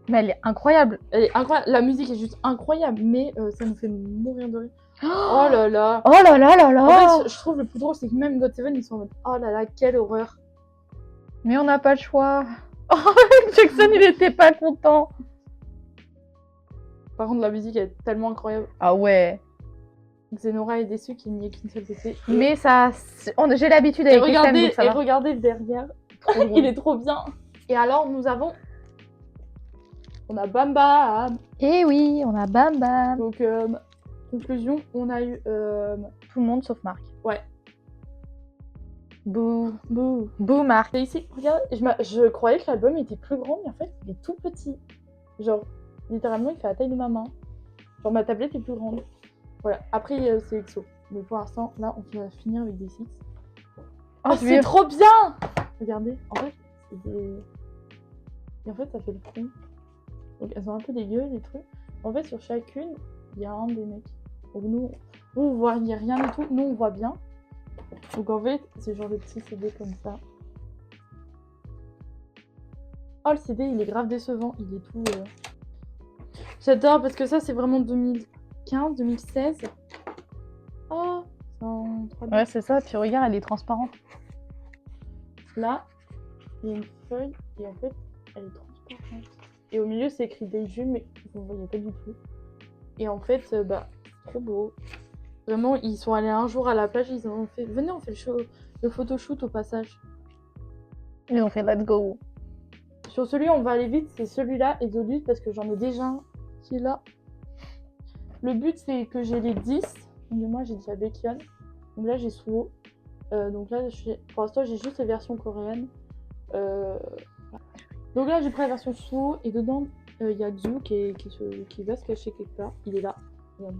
Mais elle est incroyable. Elle est incroyable. La musique est juste incroyable, mais ça nous fait mourir de rire. Oh là là. Oh là là là là. En fait, je trouve le plus drôle, c'est que même God 7, ils sont en mode oh là là, quelle horreur. Mais on n'a pas le choix. Oh, Jackson, il était pas content. Par contre, la musique est tellement incroyable. Ah ouais. Xenora est déçue qu'il n'y ait qu'une seule PC. Mais ça, j'ai l'habitude Et avec les thèmes, donc ça va. regardez le derrière. Trop drôle. Il est trop bien. Et alors, on a Bam Bam. Eh oui, on a Bam Bam. Donc, conclusion, on a eu Tout le monde sauf Marc. Ouais. Bouh Marc. Et ici, regarde, je croyais que l'album était plus grand, mais en fait, il est tout petit. Genre, littéralement, il fait la taille de ma main. Genre, ma tablette est plus grande. Voilà. Après, c'est EXO. Mais pour l'instant, là, on va finir avec des 6. Oh, c'est trop bien! Regardez, en fait, c'est des... Et en fait, ça fait le front. Donc, elles sont un peu dégueu, les trucs. En fait, sur chacune, il y a un des mecs. Donc, nous, vous voyez rien du tout. Nous, on voit bien. Donc, en fait, c'est genre des petits CD comme ça. Oh, le CD, il est grave décevant. Il est tout... J'adore, parce que ça, c'est vraiment 2015, 2016. Oh, c'est en 3D. Ouais, c'est ça. Puis regarde, elle est transparente. Là, il y a une feuille et en fait, elle est transparente. Et au milieu, c'est écrit Daydream, mais vous ne voyez pas du tout. Et en fait, trop beau. Vraiment, ils sont allés un jour à la plage, ils ont fait... Venez, on fait le photoshoot au passage. Ils ont fait let's go. Sur celui, on va aller vite, c'est celui-là et Zolus, parce que j'en ai déjà un qui est là. Le but, c'est que j'ai les 10. Donc moi, j'ai déjà Baekhyun. Donc là, j'ai Suho. Donc là, pour l'instant, j'ai juste les versions coréennes. Donc là, j'ai pris la version Suho. Et dedans, il y a Xu qui va se cacher quelque part. Il est là. Regardez.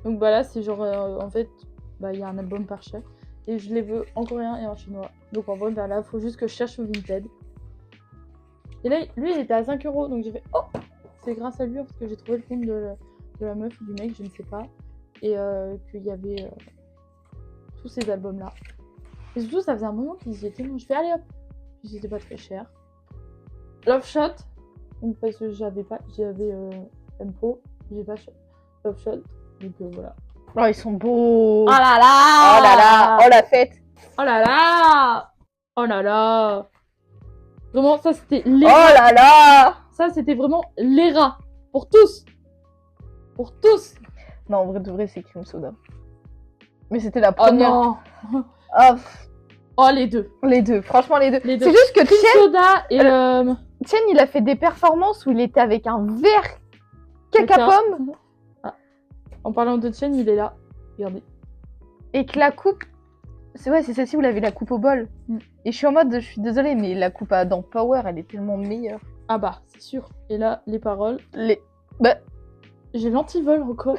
Donc bah là, c'est genre, en fait, il y a un album par chaque. Et je les veux en coréen et en chinois. Donc en vrai, là, il faut juste que je cherche au Vinted. Et là, lui, il était à 5 €. Donc j'ai fait, oh, c'est grâce à lui, parce que j'ai trouvé le compte de la meuf ou du mec, je ne sais pas. Et qu'il y avait tous ces albums-là. Et surtout, ça faisait un moment qu'ils y étaient. Moi, je fais, allez hop. Puis c'était pas très cher. Love Shot. Donc parce que j'avais M-Pro. J'ai pas Love Shot. Donc voilà. Oh, ils sont beaux. Oh là là! Oh là là. Oh la fête. Oh là là! Oh là là! Vraiment, ça c'était Oh l'ERA. là là. Ça c'était vraiment l'ERA. Pour tous! Pour tous! Non, en vrai de vrai, c'est Cream Soda. Mais c'était la Oh première. non! Oh, Oh les deux! les deux. Franchement, les deux. Les deux. C'est juste que Cream Soda et Chen, il a fait des performances où il était avec un verre caca-pomme En parlant de Chen, il est là. Regardez. et que la coupe. C'est celle-ci où il avait la coupe au bol. Mm. Et je suis en mode, je suis désolée, mais la coupe dans Power, elle est tellement meilleure. Ah bah, c'est sûr. Et là, les paroles. Bah, J'ai l'antivol encore.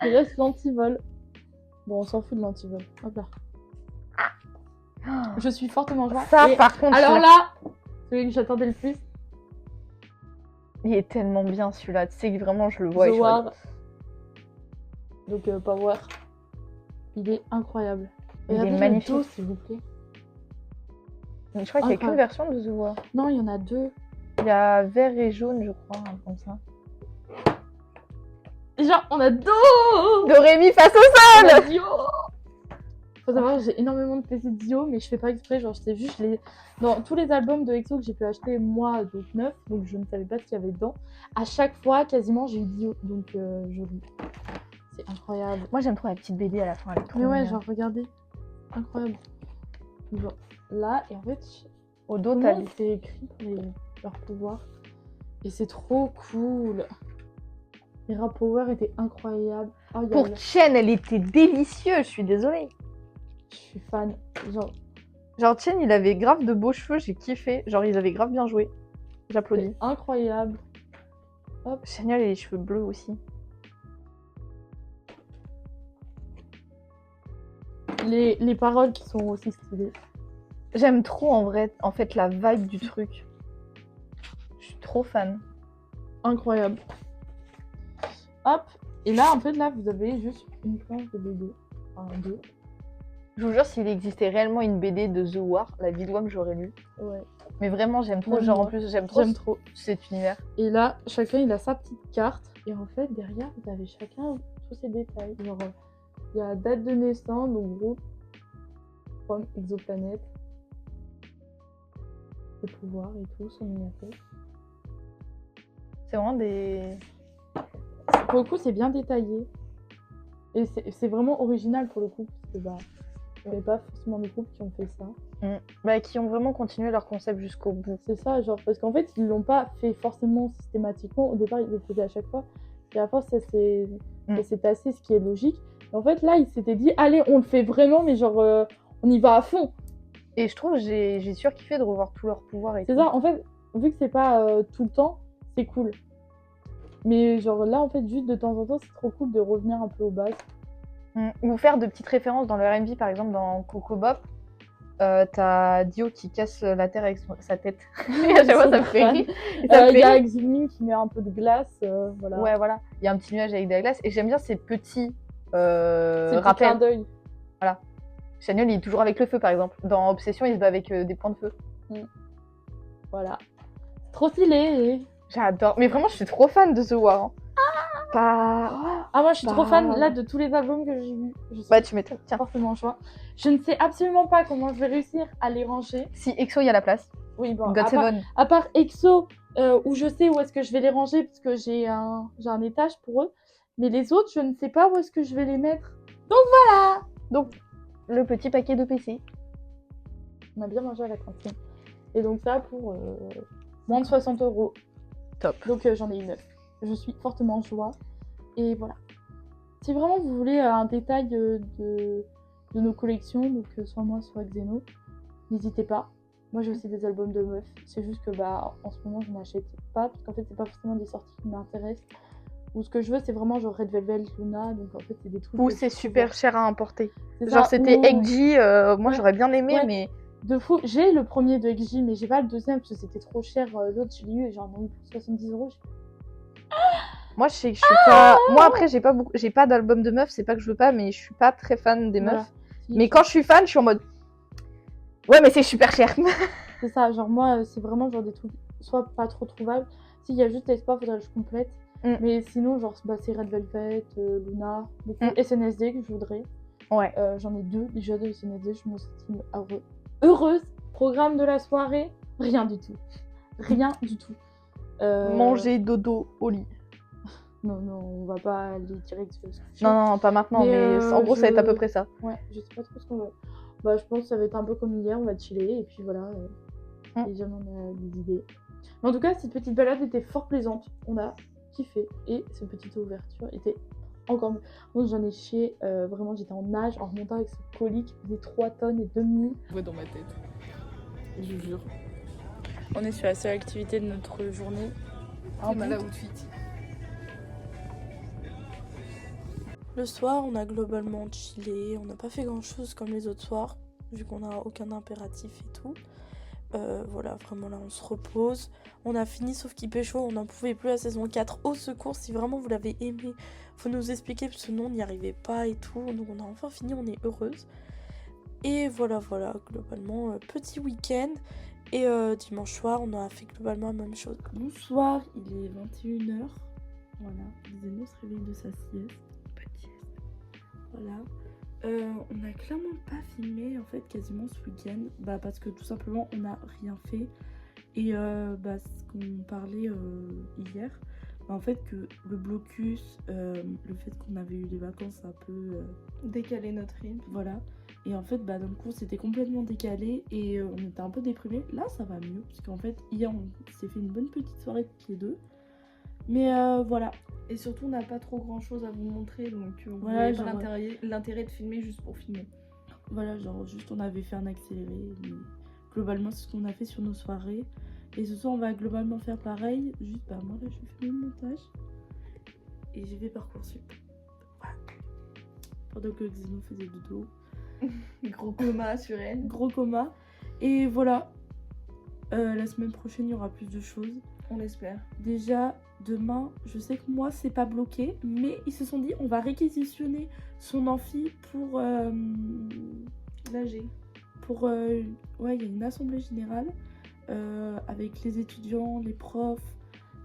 Il reste l'antivol. Bon, on s'en fout de l'antivol. Hop là. Je suis fortement joie. ça, Et par contre, alors là, celui que j'attendais le plus, il est tellement bien celui-là. Tu sais que vraiment, je le vois. et The je War. Donc Power. Il est incroyable. Il est Regardez le magnifique. dos, s'il vous plaît. Je crois qu'il n'y a qu'une Incroyable. version de The War. Non, il y en a 2. Il y a vert et jaune, je crois, un comme ça. Genre, on a 2 De Rémi face au sol. On a Dio. Faut savoir, j'ai énormément de PC Dio, mais je fais pas exprès. Genre, je t'ai vu, dans tous les albums de EXO que j'ai pu acheter, moi, donc 9, donc je ne savais pas ce qu'il y avait dedans. À chaque fois, quasiment, j'ai eu Dio, donc joli. C'est incroyable. Moi, j'aime trop la petite BD à la fin. Elle est trop Mais ouais, mignonne. genre, regardez. Incroyable. Genre, là, et en fait, Au tout dos, le t'as monde s'est écrit leur pouvoir. Et c'est trop cool. Les rap power étaient incroyables. Oh, il y a Pour Chen, elle était délicieuse, je suis désolée. Je suis fan. Genre, Chen, il avait grave de beaux cheveux, j'ai kiffé. Genre, ils avaient grave bien joué. J'applaudis. C'est incroyable. Chanel et les cheveux bleus aussi. Les paroles qui sont aussi stylées. J'aime trop en vrai, en fait, la vibe du truc. Je suis trop fan. Incroyable. Hop. Et là, en fait, là, vous avez juste une planche de BD. Enfin, 2. Je vous jure, s'il existait réellement une BD de The War, la Vidouane, j'aurais lu. Ouais. Mais vraiment, j'aime trop. Même Genre, en moi. plus, j'aime trop cet univers. Et là, chacun, il a sa petite carte. Et en fait, derrière, vous avez chacun tous ces détails. Genre, il y a date de naissance, donc groupe, from exoplanète, ses pouvoirs et tout, son miniature. C'est vraiment des... Pour le coup, c'est bien détaillé. Et c'est vraiment original pour le coup, parce que bah, il n'y avait pas forcément des groupes qui ont fait ça. Bah, qui ont vraiment continué leur concept jusqu'au bout. C'est ça, genre, parce qu'en fait, ils l'ont pas fait forcément systématiquement. Au départ, ils le faisaient à chaque fois. Et à la fois, ça s'est passé, ce qui est logique. Et en fait, là, ils s'étaient dit, allez, on le fait vraiment, mais genre, on y va à fond. Et je trouve, j'ai surkiffé de revoir tous leurs pouvoirs et C'est tout. ça, en fait, vu que c'est pas tout le temps, c'est cool. Mais genre, là, en fait, juste de temps en temps, c'est trop cool de revenir un peu aux bases. Ou faire de petites références dans le R&B, par exemple, dans Coco Bop. T'as Dio qui casse la terre avec sa tête. Et à chaque fois, ça me fait rire. Et ça me Il fait y a rire. Exilmin qui met un peu de glace, voilà. Ouais, voilà. Il y a un petit nuage avec de la glace. Et j'aime bien ces petits C'est le clin rappels. d'œil. Chanel, il est toujours avec le feu, par exemple. Dans Obsession, il se bat avec des points de feu. Voilà. C'est trop stylé. J'adore. Mais vraiment, je suis trop fan de The War. Hein. Pas... Ah, moi, je suis trop Bah. fan, là, de tous les albums que j'ai vus. Je suis Bah, tu m'étonnes. Tiens. forcément au choix. Je ne sais absolument pas comment je vais réussir à les ranger. Si EXO, il y a la place. Oui, bon, God Seven. à part EXO, où je sais où est-ce que je vais les ranger, parce que j'ai un étage pour eux. Mais les autres, je ne sais pas où est-ce que je vais les mettre. Donc, le petit paquet de PC. On a bien mangé à la cantine. Et donc ça, pour moins de 60 €. Top. Donc j'en ai eu 9. Je suis fortement en joie. Et voilà. Si vraiment vous voulez un détail de nos collections, donc soit moi, soit Xeno, n'hésitez pas. Moi j'ai aussi des albums de meufs. C'est juste que bah en ce moment je n'achète pas, parce qu'en fait c'est pas forcément des sorties qui m'intéressent. Ou ce que je veux c'est vraiment genre Red Velvet, Luna, donc en fait c'est des trucs... Ou que c'est je trouve- super cher à importer. C'est Genre, ça, c'était ou- XG. Moi, Ouais. j'aurais bien aimé, Ouais. mais... De fou, j'ai le premier de XJ, mais j'ai pas le deuxième parce que c'était trop cher. L'autre, je l'ai eu et j'en ai eu pour 70 €. Moi, je sais que je suis pas... Moi, après, j'ai pas d'album de meufs. C'est pas que je veux pas, mais je suis pas très fan des Voilà. meufs. Mais quand je suis fan, je suis en mode... Ouais, mais c'est super cher. C'est ça, genre moi, c'est vraiment genre des trucs soit pas trop trouvables. S'il y a juste l'espoir, faudrait que je complète. Mm. Sinon, genre, bah, c'est Red Velvet, Luna, beaucoup Mm. SNSD que je voudrais. Ouais. J'en ai 2 déjà de SNSD, je m'estime heureuse. Programme de la soirée, rien du tout. Rien du tout. Manger dodo au lit. Non, on va pas aller direct sur le coucher. Non, pas maintenant, mais en gros, ça va être à peu près ça. Ouais, je sais pas trop ce qu'on va. Bah, je pense que ça va être un peu comme hier, on va chiller et puis voilà. Et jamais on a des idées. Mais en tout cas, cette petite balade était fort plaisante. On a kiffé et cette petite ouverture était encore mieux. Donc, j'en ai chié, vraiment, j'étais en nage en remontant avec ce colis qui faisait 3 tonnes et demi. Ouais, dans ma tête. Je jure. On est sur la seule activité de notre journée. outfit. Le soir, on a globalement chillé. On n'a pas fait grand chose comme les autres soirs, vu qu'on n'a aucun impératif et tout. Voilà, vraiment là, on se repose. On a fini Sauf qui pécho. On n'en pouvait plus la saison 4. Au secours, si vraiment vous l'avez aimé, faut nous expliquer, parce que nous, on n'y arrivait pas et tout. Donc, on a enfin fini, on est heureuse. Et voilà, globalement, petit week-end. Et dimanche soir, on a fait globalement la même chose. Bonsoir, il est 21h. Voilà, Zeno se réveille de sa sieste. Petite sieste. Voilà. On a clairement pas filmé en fait quasiment ce week-end. Parce que tout simplement, on n'a rien fait. Et ce qu'on parlait hier, en fait que le blocus, le fait qu'on avait eu des vacances un peu Décaler notre rythme. voilà, et en fait d'un coup c'était complètement décalé et on était un peu déprimés. Là ça va mieux parce qu'en fait hier on s'est fait une bonne petite soirée toutes les deux, mais voilà. Et surtout, on n'a pas trop grand chose à vous montrer, donc on Voilà, voyait pas genre, l'intérêt de filmer juste pour filmer. Voilà, genre juste on avait fait un accéléré, mais globalement c'est ce qu'on a fait sur nos soirées. Et ce soir on va globalement faire pareil, juste moi là je vais faire le montage et j'ai fait Parcoursup. Voilà. Pendant que Xeno faisait dodo. Gros coma sur elle. Gros coma. Et voilà, la semaine prochaine il y aura plus de choses. On l'espère. Déjà demain, je sais que moi c'est pas bloqué, mais ils se sont dit on va réquisitionner son amphi pour l'AG. Ouais, il y a une assemblée générale avec les étudiants, les profs,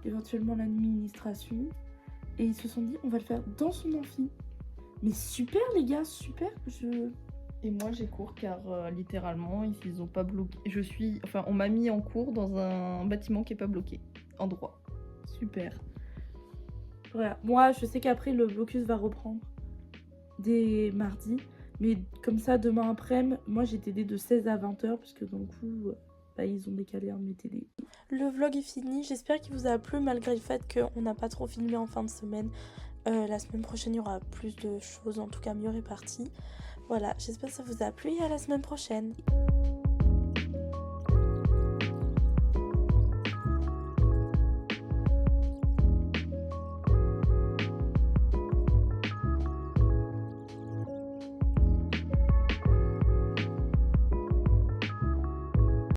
éventuellement l'administration. Et ils se sont dit on va le faire dans son amphi. Mais super les gars, super. Et moi j'ai cours car littéralement ils ont pas bloqué. On m'a mis en cours dans un bâtiment qui est pas bloqué. En droit. Super. Voilà. Moi je sais qu'après le blocus va reprendre dès mardi. Mais comme ça demain après-midi, moi j'ai TD de 16 à 20h puisque dans le coup ils ont décalé un de mes TD. Le vlog est fini, j'espère qu'il vous a plu malgré le fait qu'on n'a pas trop filmé en fin de semaine. La semaine prochaine il y aura plus de choses, en tout cas mieux réparties. Voilà, j'espère que ça vous a plu et à la semaine prochaine.